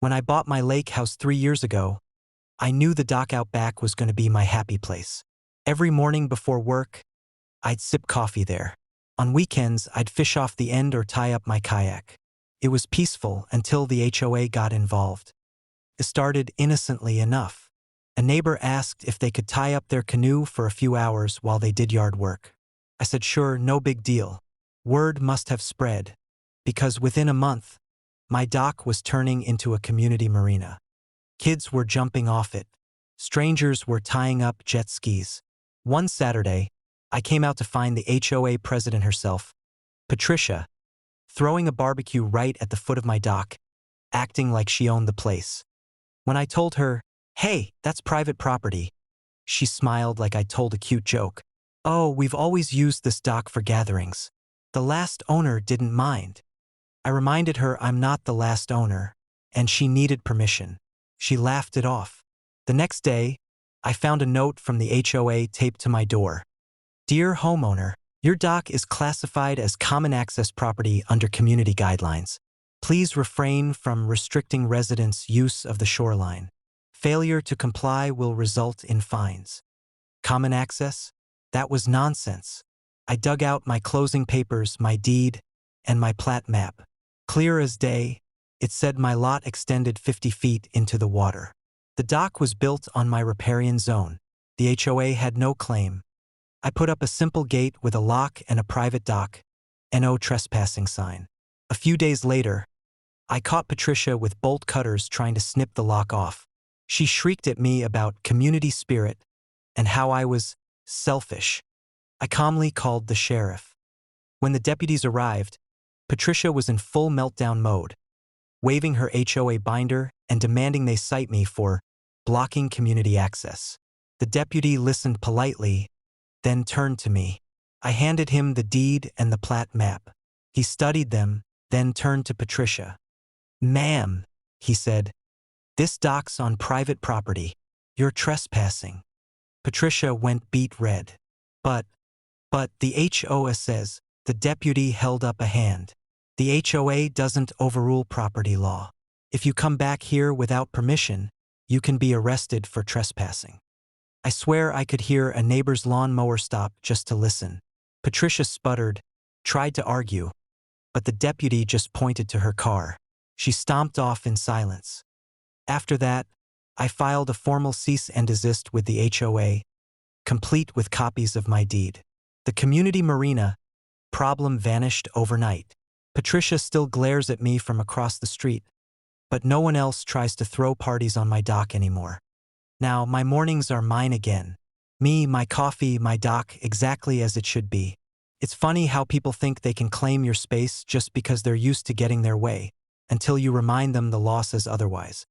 When I bought my lake house 3 years ago, I knew the dock out back was going to be my happy place. Every morning before work, I'd sip coffee there. On weekends, I'd fish off the end or tie up my kayak. It was peaceful until the HOA got involved. It started innocently enough. A neighbor asked if they could tie up their canoe for a few hours while they did yard work. I said sure, no big deal. Word must have spread, because within a month, my dock was turning into a community marina. Kids were jumping off it. Strangers were tying up jet skis. One Saturday, I came out to find the HOA president herself, Patricia, throwing a barbecue right at the foot of my dock, acting like she owned the place. When I told her, "Hey, that's private property," she smiled like I'd told a cute joke. "Oh, we've always used this dock for gatherings. The last owner didn't mind." I reminded her I'm not the last owner, and she needed permission. She laughed it off. The next day, I found a note from the HOA taped to my door. "Dear homeowner, your dock is classified as common access property under community guidelines. Please refrain from restricting residents' use of the shoreline. Failure to comply will result in fines." Common access? That was nonsense. I dug out my closing papers, my deed, and my plat map. Clear as day, it said my lot extended 50 feet into the water. The dock was built on my riparian zone. The HOA had no claim. I put up a simple gate with a lock and a private dock, "No trespassing" sign. A few days later, I caught Patricia with bolt cutters trying to snip the lock off. She shrieked at me about community spirit and how I was selfish. I calmly called the sheriff. When the deputies arrived, Patricia was in full meltdown mode, waving her HOA binder and demanding they cite me for blocking community access. The deputy listened politely, then turned to me. I handed him the deed and the plat map. He studied them, then turned to Patricia. "Ma'am," he said, "this dock's on private property. You're trespassing." Patricia went beet red. But the HOA says," the deputy held up a hand. "The HOA doesn't overrule property law. If you come back here without permission, you can be arrested for trespassing." I swear I could hear a neighbor's lawnmower stop just to listen. Patricia sputtered, tried to argue, but the deputy just pointed to her car. She stomped off in silence. After that, I filed a formal cease and desist with the HOA, complete with copies of my deed. The community marina problem vanished overnight. Patricia still glares at me from across the street, but no one else tries to throw parties on my dock anymore. Now my mornings are mine again. Me, my coffee, my dock, exactly as it should be. It's funny how people think they can claim your space just because they're used to getting their way, until you remind them the law says otherwise.